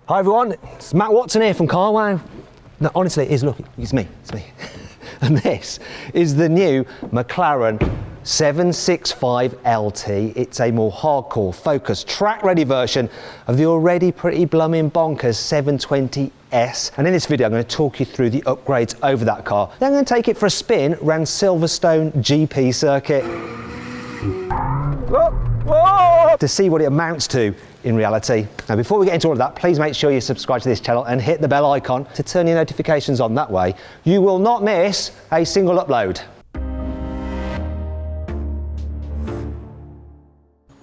Hi everyone, it's Matt Watson here from Carwow. No, honestly, it is, look, it's me. And this is the new McLaren 765LT. It's a more hardcore, focused, track-ready version of the already pretty blooming bonkers 720S. And in this video, I'm going to talk you through the upgrades over that car. Then I'm going to take it for a spin around Silverstone GP circuit. Whoa! To see what it amounts to in reality. Now before we get into all of that, please make sure you subscribe to this channel and hit the bell icon to turn your notifications on. That way you will not miss a single upload.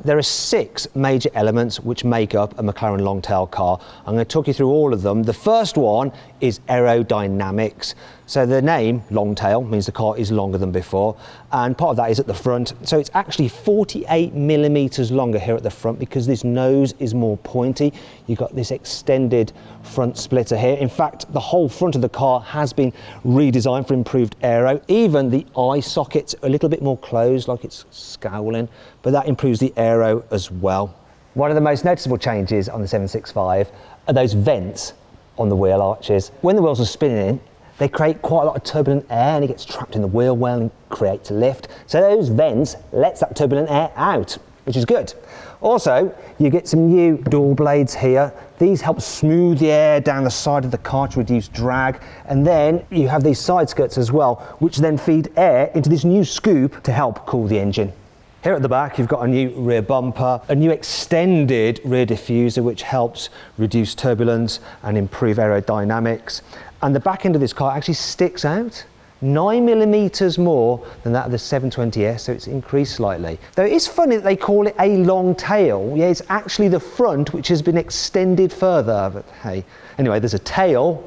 There are 6 major elements which make up a McLaren long-tail car. I'm going to talk you through all of them. The first one is aerodynamics. So the name long-tail means the car is longer than before, and part of that is at the front. So it's actually 48 millimeters longer here at the front because this nose is more pointy. You've got this extended front splitter here. In fact, the whole front of the car has been redesigned for improved aero. Even the eye sockets are a little bit more closed, like it's scowling, but that improves the aero as well. One of the most noticeable changes on the 765 are those vents on the wheel arches. When the wheels are spinning, they create quite a lot of turbulent air and it gets trapped in the wheel well and creates a lift. So those vents lets that turbulent air out, which is good. Also, you get some new door blades here. These help smooth the air down the side of the car to reduce drag. And then you have these side skirts as well, which then feed air into this new scoop to help cool the engine. Here at the back, you've got a new rear bumper, a new extended rear diffuser, which helps reduce turbulence and improve aerodynamics. And the back end of this car actually sticks out 9 millimeters more than that of the 720S, so it's increased slightly. Though it is funny that they call it a long tail. Yeah, it's actually the front which has been extended further, but hey. Anyway, there's a tail,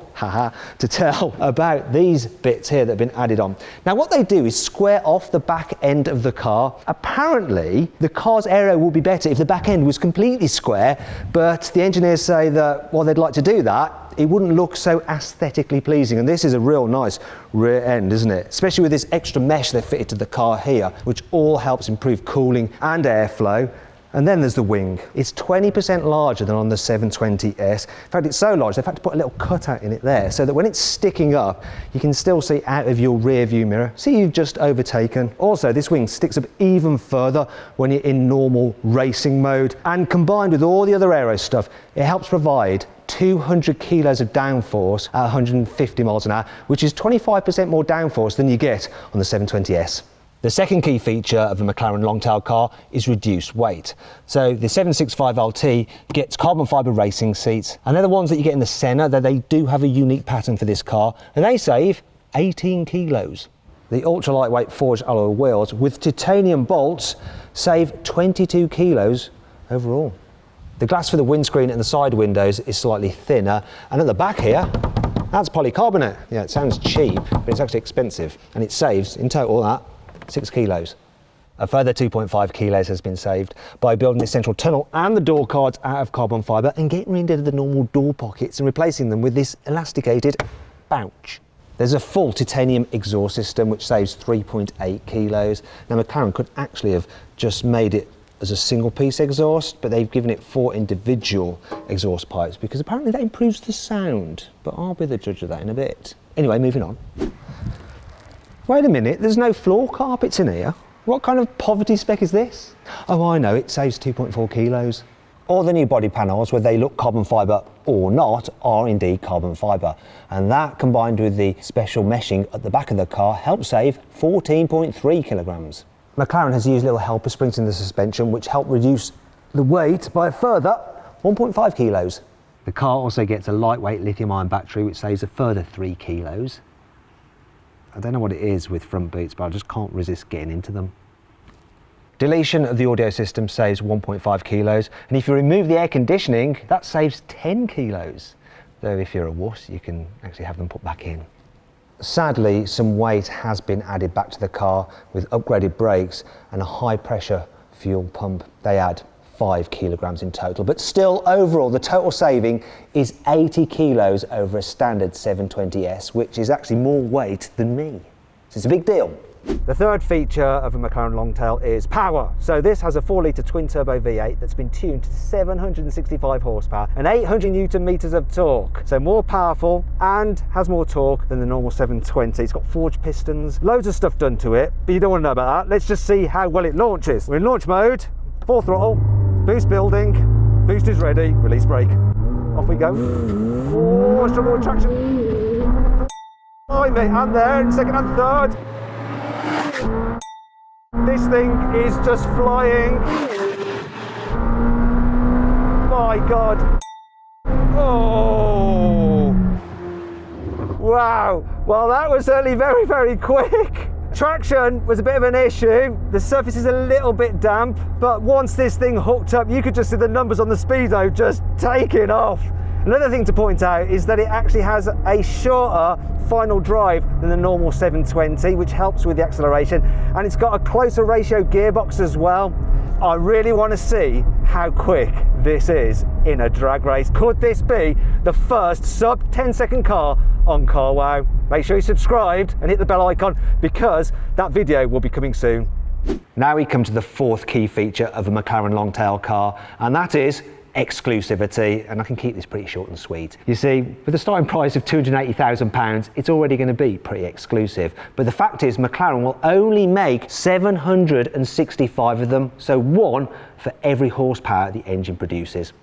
to tell about these bits here that have been added on. Now what they do is square off the back end of the car. Apparently, the car's aero would be better if the back end was completely square, but the engineers say that while they'd like to do that, it wouldn't look so aesthetically pleasing. And this is a real nice rear end, isn't it? Especially with this extra mesh they've fitted to the car here, which all helps improve cooling and airflow. And then there's the wing. It's 20% larger than on the 720S. In fact, it's so large, they've had to put a little cutout in it there so that when it's sticking up, you can still see out of your rear view mirror. See you've just overtaken. Also, this wing sticks up even further when you're in normal racing mode. And combined with all the other aero stuff, it helps provide 200 kilos of downforce at 150 miles an hour, which is 25% more downforce than you get on the 720S. The second key feature of a McLaren long-tail car is reduced weight. So the 765LT gets carbon fibre racing seats, and they're the ones that you get in the Senna, though they do have a unique pattern for this car, and they save 18 kilos. The ultra-lightweight forged alloy wheels with titanium bolts save 22 kilos overall. The glass for the windscreen and the side windows is slightly thinner, and at the back here, that's polycarbonate. Yeah, it sounds cheap, but it's actually expensive, and it saves, in total, that 6 kilos. A further 2.5 kilos has been saved by building the central tunnel and the door cards out of carbon fibre and getting rid of the normal door pockets and replacing them with this elasticated pouch. There's a full titanium exhaust system which saves 3.8 kilos. Now McLaren could actually have just made it as a single piece exhaust, but they've given it 4 individual exhaust pipes because apparently that improves the sound, but I'll be the judge of that in a bit. Anyway, moving on. Wait a minute, there's no floor carpets in here. What kind of poverty spec is this? Oh, I know, it saves 2.4 kilos. All the new body panels, whether they look carbon fibre or not, are indeed carbon fibre. And that, combined with the special meshing at the back of the car, helps save 14.3 kilograms. McLaren has used little helper springs in the suspension, which help reduce the weight by a further 1.5 kilos. The car also gets a lightweight lithium-ion battery, which saves a further 3 kilos. I don't know what it is with front boots, but I just can't resist getting into them. Deletion of the audio system saves 1.5 kilos, and if you remove the air conditioning, that saves 10 kilos. Though if you're a wuss, you can actually have them put back in. Sadly, some weight has been added back to the car with upgraded brakes and a high pressure fuel pump. They add 5 kilograms in total, but still overall the total saving is 80 kilos over a standard 720S, which is actually more weight than me. So it's a big deal. The third feature of a McLaren Longtail is power. So this has a 4-litre twin-turbo V8 that's been tuned to 765 horsepower and 800 Newton meters of torque. So more powerful and has more torque than the normal 720. It's got forged pistons, loads of stuff done to it, but you don't want to know about that. Let's just see how well it launches. We're in launch mode, full throttle, boost building, boost is ready, release brake. Off we go. Oh, struggle with traction. Behind me, and there, in second and third. This thing is just flying. My God. Oh. Wow. Well, that was certainly very, very quick. Traction was a bit of an issue. The surface is a little bit damp, but once this thing hooked up, you could just see the numbers on the speedo just taking off. Another thing to point out is that it actually has a shorter final drive than the normal 720, which helps with the acceleration, and it's got a closer ratio gearbox as well. I really want to see how quick this is in a drag race. Could this be the first sub 10-second car on Carwow? Make sure you're subscribed and hit the bell icon because that video will be coming soon. Now we come to the fourth key feature of a McLaren Longtail car, and that is exclusivity, and I can keep this pretty short and sweet. You see, with a starting price of £280,000, it's already going to be pretty exclusive. But the fact is, McLaren will only make 765 of them, so one for every horsepower the engine produces.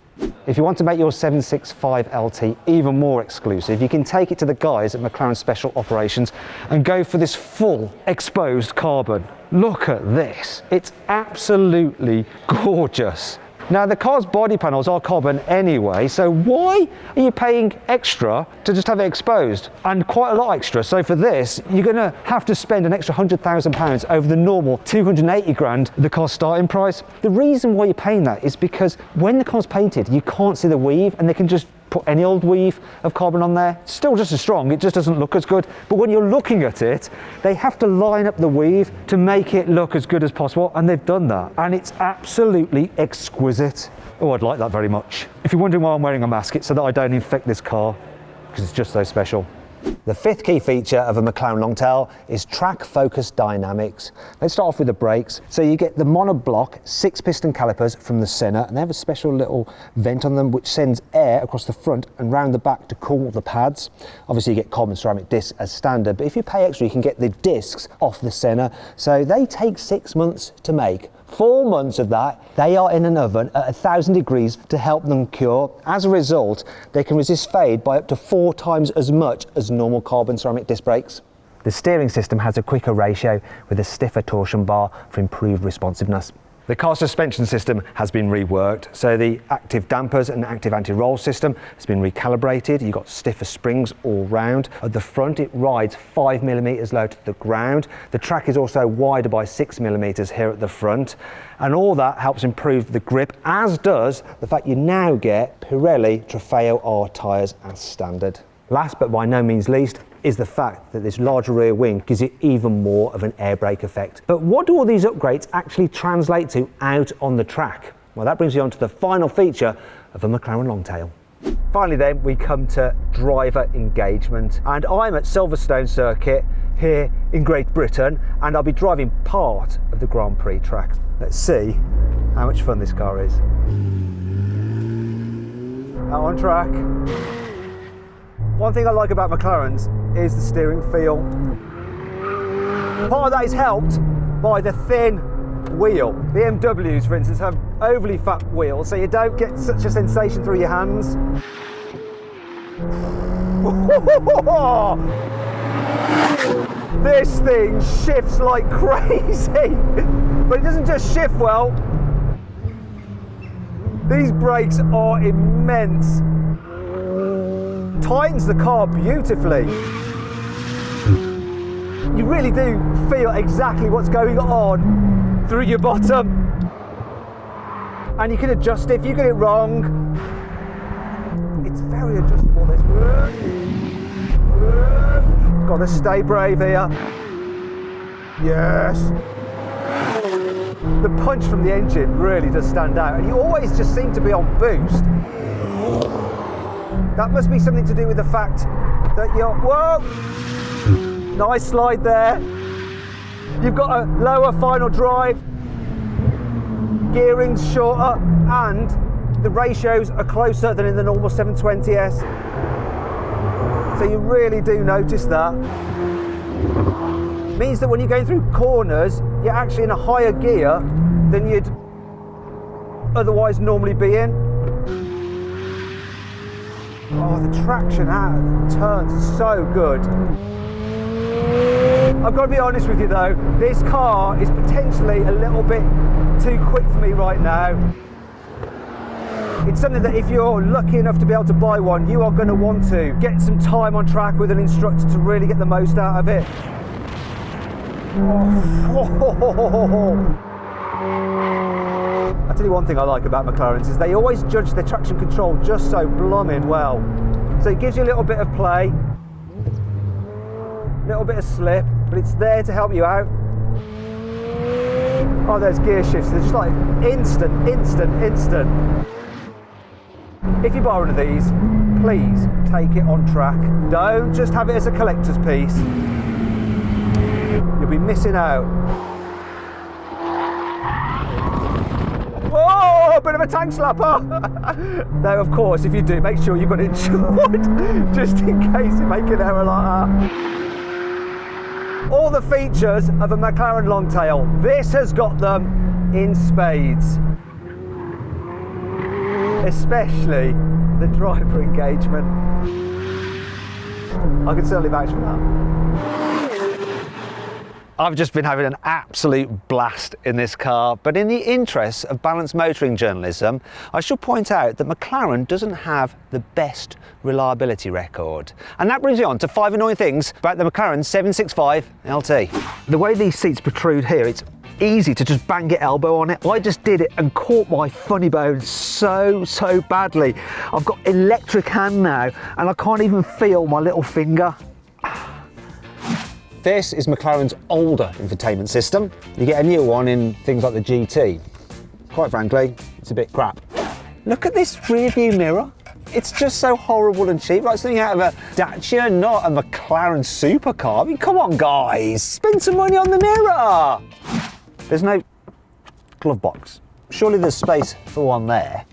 If you want to make your 765LT even more exclusive, you can take it to the guys at McLaren Special Operations and go for this full exposed carbon. Look at this. It's absolutely gorgeous. Now, the car's body panels are carbon anyway, so why are you paying extra to just have it exposed? And quite a lot extra. So for this, you're going to have to spend an extra £100,000 over the normal 280 grand, the car's starting price. The reason why you're paying that is because when the car's painted, you can't see the weave, and they can just put any old weave of carbon on there. It's still just as strong, it just doesn't look as good. But when you're looking at it, they have to line up the weave to make it look as good as possible, and they've done that. And it's absolutely exquisite. Oh, I'd like that very much. If you're wondering why I'm wearing a mask, it's so that I don't infect this car, because it's just so special. The fifth key feature of a McLaren Longtail is track focus dynamics. Let's start off with the brakes. So you get the monoblock 6-piston calipers from the centre, and they have a special little vent on them which sends air across the front and round the back to cool the pads. Obviously you get carbon ceramic discs as standard, but if you pay extra you can get the discs off the centre. So they take 6 months to make. 4 months of that, they are in an oven at 1,000 degrees to help them cure. As a result, they can resist fade by up to 4 times as much as normal carbon ceramic disc brakes. The steering system has a quicker ratio with a stiffer torsion bar for improved responsiveness. The car suspension system has been reworked, so the active dampers and active anti-roll system has been recalibrated. You've got stiffer springs all round. At the front it rides 5mm low to the ground. The track is also wider by 6mm here at the front, and all that helps improve the grip, as does the fact you now get Pirelli Trofeo R tyres as standard. Last but by no means least is the fact that this larger rear wing gives it even more of an air brake effect. But what do all these upgrades actually translate to out on the track? Well, that brings you on to the final feature of a McLaren Longtail. Finally then, we come to driver engagement, and I'm at Silverstone Circuit here in Great Britain, and I'll be driving part of the Grand Prix track. Let's see how much fun this car is. Out on track. One thing I like about McLarens is the steering feel. Part of that is helped by the thin wheel. BMWs, for instance, have overly fat wheels, so you don't get such a sensation through your hands. This thing shifts like crazy, but it doesn't just shift well. These brakes are immense. Tightens the car beautifully. You really do feel exactly what's going on through your bottom, and you can adjust it if you get it wrong. It's very adjustable. Got to stay brave here. Yes. The punch from the engine really does stand out, and you always just seem to be on boost. That must be something to do with the fact that you're, whoa, nice slide there. You've got a lower final drive, gearing's shorter, and the ratios are closer than in the normal 720S. So you really do notice that. Means that when you're going through corners, you're actually in a higher gear than you'd otherwise normally be in. Oh, the traction out turns are so good. I've got to be honest with you though, this car is potentially a little bit too quick for me right now. It's something that if you're lucky enough to be able to buy one, you are going to want to get some time on track with an instructor to really get the most out of it. I'll tell you one thing I like about McLarens is they always judge their traction control just so blooming well. So it gives you a little bit of play, a little bit of slip, but it's there to help you out. Oh, those gear shifts, they're just like instant. If you buy one of these, please take it on track. Don't just have it as a collector's piece. You'll be missing out. Whoa, a bit of a tank slapper. Though, of course, if you do, make sure you've got it insured, just in case you make an error like that. All the features of a McLaren Longtail, this has got them in spades. Especially the driver engagement. I can certainly vouch for that. I've just been having an absolute blast in this car, but in the interests of balanced motoring journalism, I should point out that McLaren doesn't have the best reliability record. And that brings me on to 5 annoying things about the McLaren 765LT. The way these seats protrude here, it's easy to just bang your elbow on it. I just did it and caught my funny bone so badly. I've got electric hand now and I can't even feel my little finger. This is McLaren's older infotainment system. You get a new one in things like the GT. Quite frankly, it's a bit crap. Look at this rear view mirror. It's just so horrible and cheap, like something out of a Dacia, not a McLaren supercar. I mean, come on guys, spend some money on the mirror. There's no glove box. Surely there's space for one there.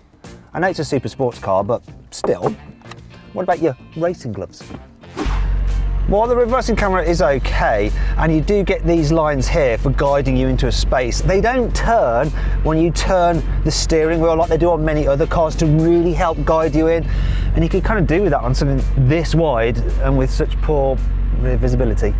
I know it's a super sports car, but still, what about your racing gloves? While the reversing camera is okay, and you do get these lines here for guiding you into a space, they don't turn when you turn the steering wheel like they do on many other cars to really help guide you in. And you can kind of do that on something this wide and with such poor rear visibility.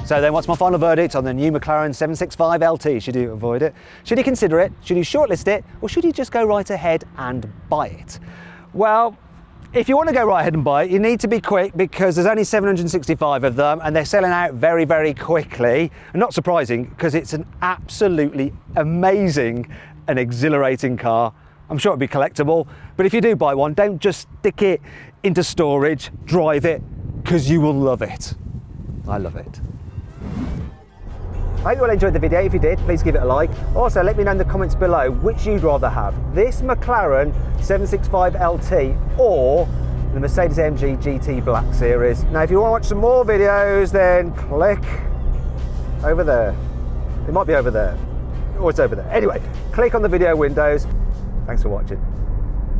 So then what's my final verdict on the new McLaren 765LT? Should you avoid it? Should you consider it? Should you shortlist it? Or should you just go right ahead and buy it? Well, if you want to go right ahead and buy it, you need to be quick because there's only 765 of them and they're selling out very quickly. And not surprising because it's an absolutely amazing and exhilarating car. I'm sure it'll be collectible, but if you do buy one, don't just stick it into storage, drive it, because you will love it. I love it. I hope you all enjoyed the video. If you did, please give it a like. Also, let me know in the comments below which you'd rather have, this McLaren 765LT or the Mercedes-AMG GT Black Series. Now, if you want to watch some more videos, then click over there. It might be over there, or it's over there. Anyway, click on the video windows. Thanks for watching.